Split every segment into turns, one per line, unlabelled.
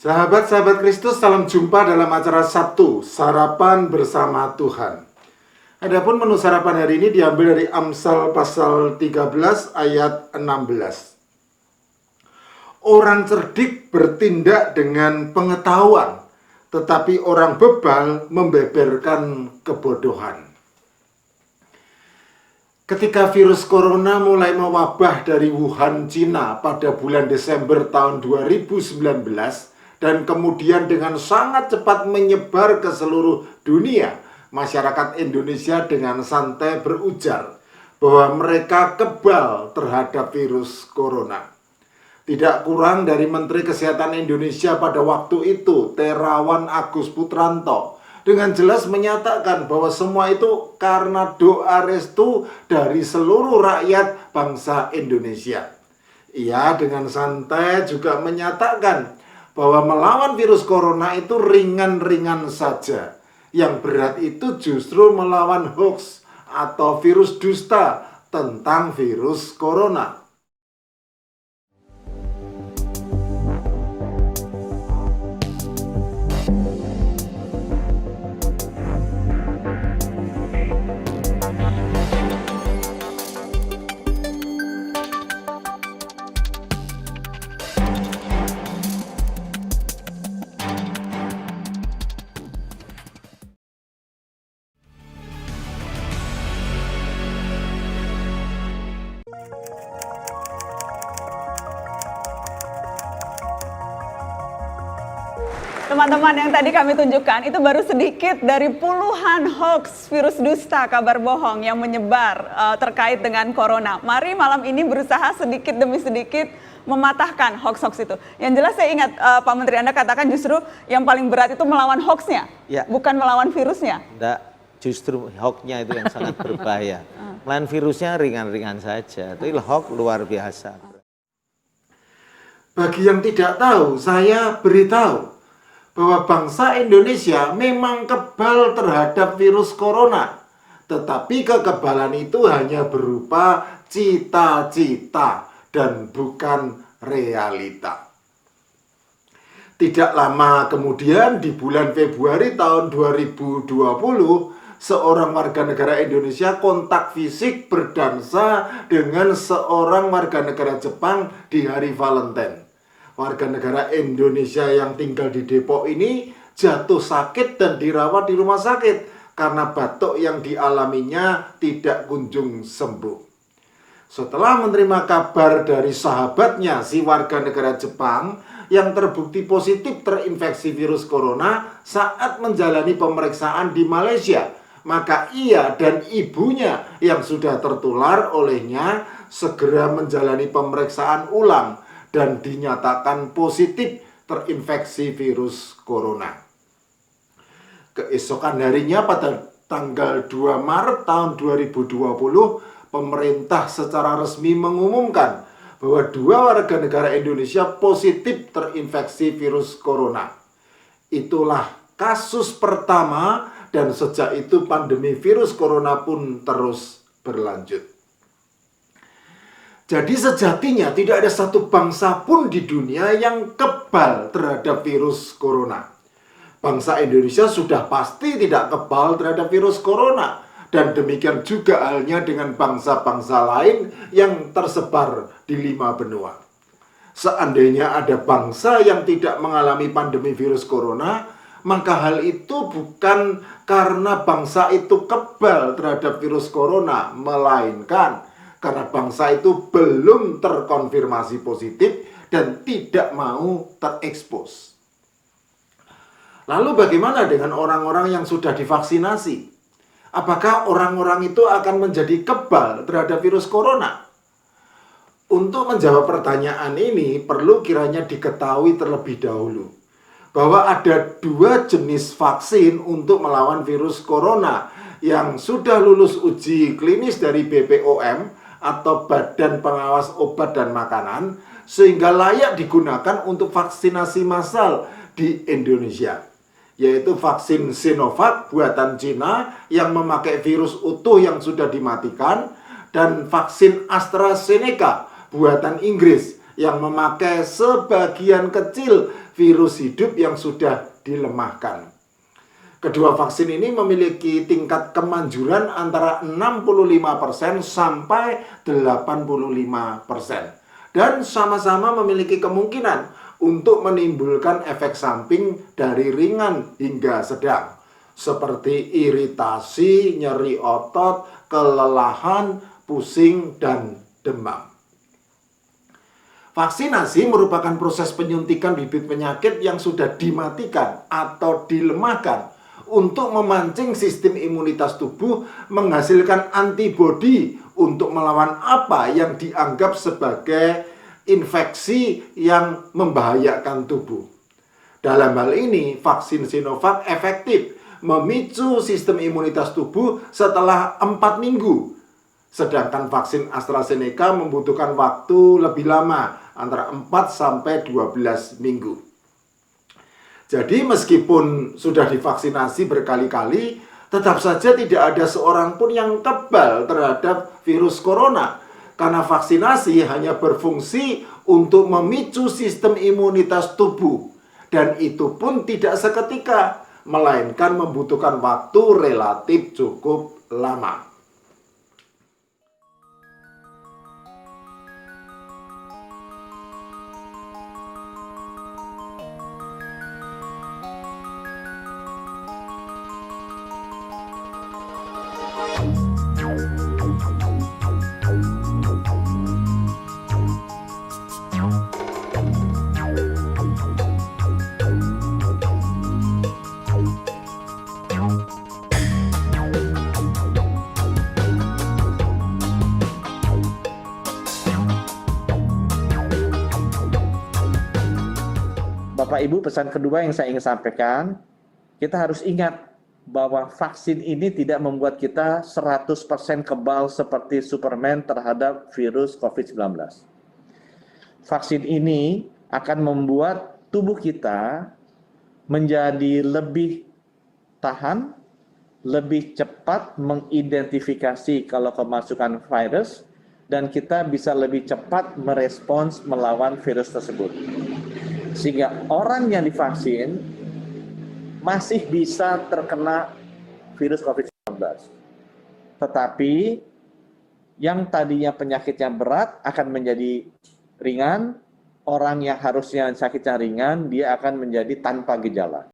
Sahabat-sahabat Kristus, salam jumpa dalam acara Sabtu, Sarapan Bersama Tuhan. Adapun menu sarapan hari ini diambil dari Amsal pasal 13 ayat 16. Orang cerdik bertindak dengan pengetahuan, tetapi orang bebal membeberkan kebodohan. Ketika virus corona mulai mewabah dari Wuhan, Cina pada bulan Desember tahun 2019, dan kemudian dengan sangat cepat menyebar ke seluruh dunia, masyarakat Indonesia dengan santai berujar bahwa mereka kebal terhadap virus corona. Tidak kurang dari Menteri Kesehatan Indonesia pada waktu itu, Terawan Agus Putranto, dengan jelas menyatakan bahwa semua itu karena doa restu dari seluruh rakyat bangsa Indonesia. Ia dengan santai juga menyatakan bahwa melawan virus corona itu ringan-ringan saja. Yang berat itu justru melawan hoax atau virus dusta tentang virus corona.
Teman-teman, yang tadi kami tunjukkan itu baru sedikit dari puluhan hoax, virus dusta, kabar bohong yang menyebar terkait dengan corona. Mari malam ini berusaha sedikit demi sedikit mematahkan hoax-hoax itu. Yang jelas saya ingat Pak Menteri, Anda katakan justru yang paling berat itu melawan hoaxnya, ya, bukan melawan virusnya.
Enggak, justru hoaxnya itu yang sangat berbahaya. Melawan virusnya ringan-ringan saja, tapi hoax luar biasa.
Bagi yang tidak tahu, saya beritahu bahwa bangsa Indonesia memang kebal terhadap virus corona. Tetapi kekebalan itu hanya berupa cita-cita dan bukan realita. Tidak lama kemudian di bulan Februari tahun 2020, seorang warga negara Indonesia kontak fisik berdansa dengan seorang warga negara Jepang di hari Valentine. Warga negara Indonesia yang tinggal di Depok ini jatuh sakit dan dirawat di rumah sakit karena batuk yang dialaminya tidak kunjung sembuh. Setelah menerima kabar dari sahabatnya, si warga negara Jepang yang terbukti positif terinfeksi virus corona saat menjalani pemeriksaan di Malaysia, maka ia dan ibunya yang sudah tertular olehnya segera menjalani pemeriksaan ulang dan dinyatakan positif terinfeksi virus corona. Keesokan harinya pada tanggal 2 Maret tahun 2020, pemerintah secara resmi mengumumkan bahwa 2 warga negara Indonesia positif terinfeksi virus corona. Itulah kasus pertama dan sejak itu pandemi virus corona pun terus berlanjut. Jadi sejatinya tidak ada satu bangsa pun di dunia yang kebal terhadap virus corona. Bangsa Indonesia sudah pasti tidak kebal terhadap virus corona. Dan demikian juga halnya dengan bangsa-bangsa lain yang tersebar di 5 benua. Seandainya ada bangsa yang tidak mengalami pandemi virus corona, maka hal itu bukan karena bangsa itu kebal terhadap virus corona, melainkan karena bangsa itu belum terkonfirmasi positif dan tidak mau terekspos. Lalu bagaimana dengan orang-orang yang sudah divaksinasi? Apakah orang-orang itu akan menjadi kebal terhadap virus corona? Untuk menjawab pertanyaan ini perlu kiranya diketahui terlebih dahulu bahwa ada 2 jenis vaksin untuk melawan virus corona yang sudah lulus uji klinis dari BPOM atau Badan Pengawas Obat dan Makanan, sehingga layak digunakan untuk vaksinasi massal di Indonesia, yaitu vaksin Sinovac buatan Cina yang memakai virus utuh yang sudah dimatikan, dan vaksin AstraZeneca buatan Inggris yang memakai sebagian kecil virus hidup yang sudah dilemahkan. Kedua vaksin ini memiliki tingkat kemanjuran antara 65% sampai 85%. Dan sama-sama memiliki kemungkinan untuk menimbulkan efek samping dari ringan hingga sedang, seperti iritasi, nyeri otot, kelelahan, pusing, dan demam. Vaksinasi merupakan proses penyuntikan bibit penyakit yang sudah dimatikan atau dilemahkan untuk memancing sistem imunitas tubuh menghasilkan antibodi untuk melawan apa yang dianggap sebagai infeksi yang membahayakan tubuh. Dalam hal ini, vaksin Sinovac efektif memicu sistem imunitas tubuh setelah 4 minggu. Sedangkan vaksin AstraZeneca membutuhkan waktu lebih lama, antara 4 sampai 12 minggu. Jadi meskipun sudah divaksinasi berkali-kali, tetap saja tidak ada seorang pun yang kebal terhadap virus corona. Karena vaksinasi hanya berfungsi untuk memicu sistem imunitas tubuh. Dan itu pun tidak seketika, melainkan membutuhkan waktu relatif cukup lama.
Bapak Ibu, pesan kedua yang saya ingin sampaikan, kita harus ingat bahwa vaksin ini tidak membuat kita 100% kebal seperti Superman terhadap virus COVID-19. Vaksin ini akan membuat tubuh kita menjadi lebih tahan, lebih cepat mengidentifikasi kalau kemasukan virus, dan kita bisa lebih cepat merespons melawan virus tersebut. Sehingga orang yang divaksin masih bisa terkena virus COVID-19. Tetapi yang tadinya penyakitnya berat akan menjadi ringan, orang yang harusnya sakitnya ringan, dia akan menjadi tanpa gejala.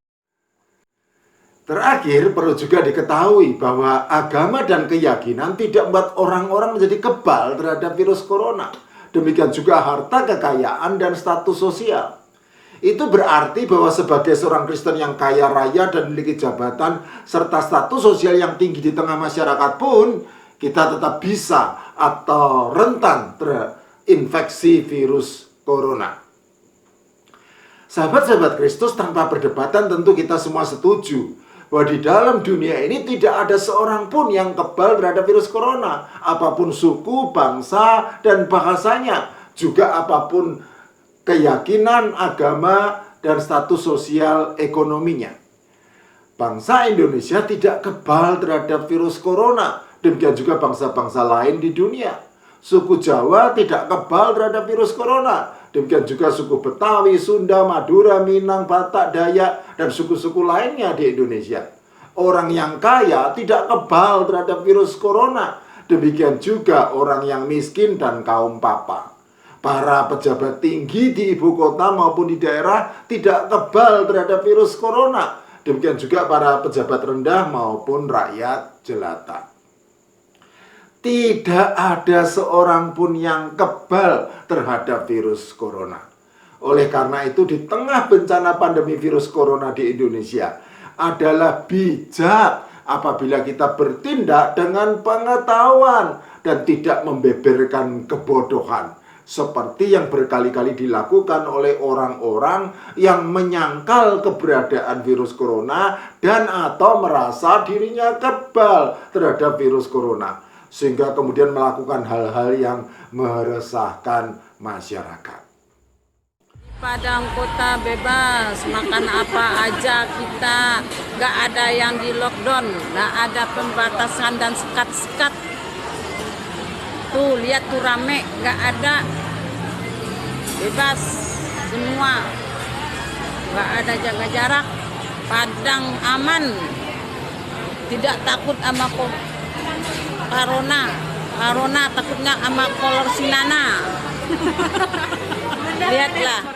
Terakhir, perlu juga diketahui bahwa agama dan keyakinan tidak membuat orang-orang menjadi kebal terhadap virus corona. Demikian juga harta, kekayaan, dan status sosial. Itu berarti bahwa sebagai seorang Kristen yang kaya raya dan memiliki jabatan serta status sosial yang tinggi di tengah masyarakat pun, kita tetap bisa atau rentan terinfeksi virus corona. Sahabat-sahabat Kristus, tanpa perdebatan tentu kita semua setuju bahwa di dalam dunia ini tidak ada seorang pun yang kebal terhadap virus corona, apapun suku, bangsa, dan bahasanya, juga apapun keyakinan, agama, dan status sosial ekonominya. Bangsa Indonesia tidak kebal terhadap virus corona, demikian juga bangsa-bangsa lain di dunia. Suku Jawa tidak kebal terhadap virus corona, demikian juga suku Betawi, Sunda, Madura, Minang, Batak, Dayak, dan suku-suku lainnya di Indonesia. Orang yang kaya tidak kebal terhadap virus corona, demikian juga orang yang miskin dan kaum papa. Para pejabat tinggi di ibu kota maupun di daerah tidak kebal terhadap virus corona. Demikian juga para pejabat rendah maupun rakyat jelata. Tidak ada seorang pun yang kebal terhadap virus corona. Oleh karena itu, di tengah bencana pandemi virus corona di Indonesia, adalah bijak apabila kita bertindak dengan pengetahuan dan tidak membeberkan kebodohan. Seperti yang berkali-kali dilakukan oleh orang-orang yang menyangkal keberadaan virus corona dan atau merasa dirinya kebal terhadap virus corona, sehingga kemudian melakukan hal-hal yang meresahkan masyarakat.
Padang kota bebas, makan apa aja kita, gak ada yang di lockdown, gak ada pembatasan dan sekat-sekat. Tuh, lihat tuh rame, gak ada. Bebas semua. nggak ada jaga jarak, Padang aman, tidak takut sama corona takutnya sama kolor sinana. Lihatlah.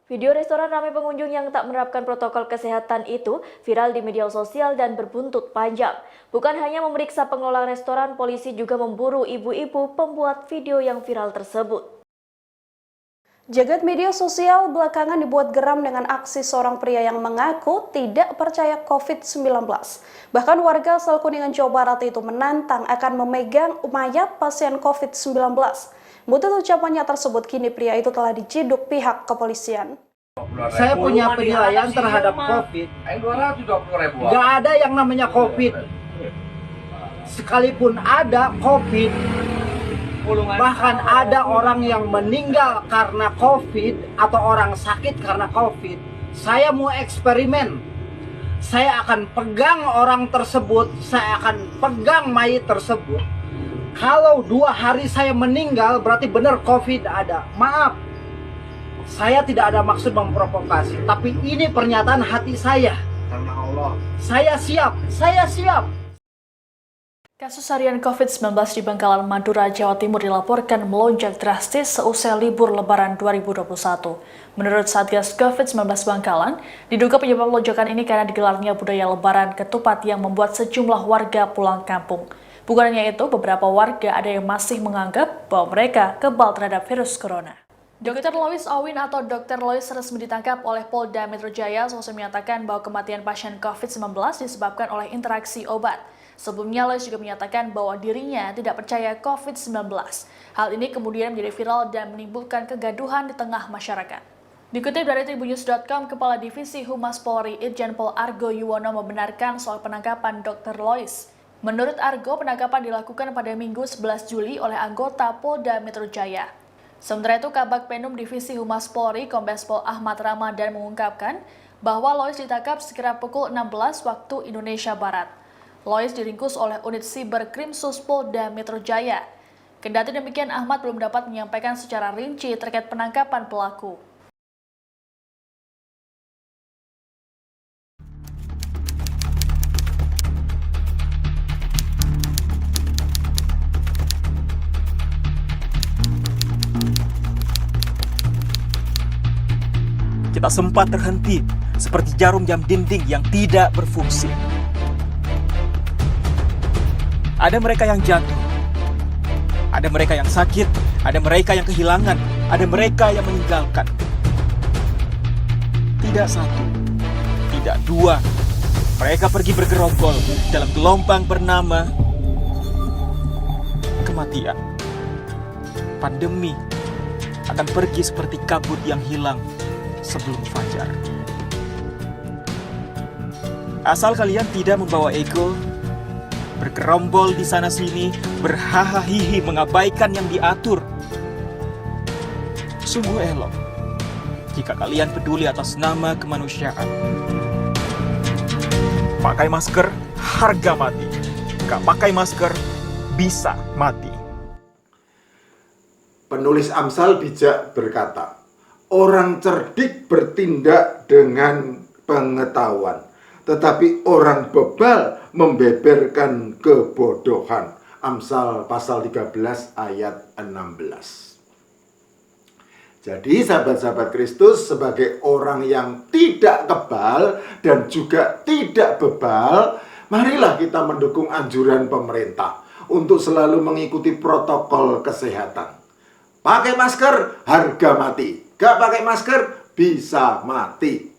Video restoran ramai pengunjung yang tak menerapkan protokol kesehatan itu viral di media sosial dan berbuntut panjang. Bukan hanya memeriksa pengelola restoran, polisi juga memburu ibu-ibu pembuat video yang viral tersebut.
Jagat media sosial belakangan dibuat geram dengan aksi seorang pria yang mengaku tidak percaya COVID-19. Bahkan warga asal Kuningan, Jawa Barat itu menantang akan memegang mayat pasien COVID-19. Buntut ucapannya tersebut, kini pria itu telah diciduk pihak kepolisian.
Saya punya penilaian terhadap COVID. Nggak ada yang namanya COVID. Sekalipun ada COVID, bahkan ada orang yang meninggal karena COVID atau orang sakit karena COVID, saya mau eksperimen. Saya akan pegang orang tersebut, saya akan pegang mayat tersebut. Kalau 2 hari saya meninggal, berarti benar COVID ada. Maaf, saya tidak ada maksud memprovokasi, tapi ini pernyataan hati saya. Karena Allah, saya siap.
Kasus harian COVID-19 di Bangkalan, Madura, Jawa Timur dilaporkan melonjak drastis seusai libur Lebaran 2021. Menurut Satgas COVID-19 Bangkalan, diduga penyebab lonjakan ini karena digelarnya budaya Lebaran ketupat yang membuat sejumlah warga pulang kampung. Bukan hanya itu, beberapa warga ada yang masih menganggap bahwa mereka kebal terhadap virus corona. Dr. Lois Awin atau Dr. Lois resmi ditangkap oleh Polda Metro Jaya selesai menyatakan bahwa kematian pasien COVID-19 disebabkan oleh interaksi obat. Sebelumnya, Lois juga menyatakan bahwa dirinya tidak percaya COVID-19. Hal ini kemudian menjadi viral dan menimbulkan kegaduhan di tengah masyarakat. Dikutip dari Tribunnews.com, Kepala Divisi Humas Polri Irjen Pol Argo Yuwono membenarkan soal penangkapan Dr. Lois. Menurut Argo, penangkapan dilakukan pada Minggu 11 Juli oleh anggota Polda Metro Jaya. Sementara itu, Kabag Penum Divisi Humas Polri, Kombes Pol Ahmad Ramadan mengungkapkan bahwa Lois ditangkap sekira pukul 16 waktu Indonesia Barat. Lois diringkus oleh unit Siber Krimsus Polda Metro Jaya. Kendati demikian, Ahmad belum dapat menyampaikan secara rinci terkait penangkapan pelaku.
Kita sempat terhenti, seperti jarum jam dinding yang tidak berfungsi. Ada mereka yang jatuh, ada mereka yang sakit, ada mereka yang kehilangan, ada mereka yang meninggalkan. Tidak satu, tidak dua, mereka pergi bergerombol dalam gelombang bernama kematian. Pandemi akan pergi seperti kabut yang hilang sebelum fajar. Asal kalian tidak membawa ego, bergerombol di sana sini, berhahaha mengabaikan yang diatur. Sungguh elok jika kalian peduli atas nama kemanusiaan. Pakai masker, harga mati. Gak pakai masker, bisa mati.
Penulis Amsal bijak berkata, orang cerdik bertindak dengan pengetahuan, tetapi orang bebal membeberkan kebodohan. Amsal pasal 13 ayat 16. Jadi sahabat-sahabat Kristus, sebagai orang yang tidak kebal dan juga tidak bebal, marilah kita mendukung anjuran pemerintah untuk selalu mengikuti protokol kesehatan. Pakai masker, harga mati. Gak pakai masker, bisa mati.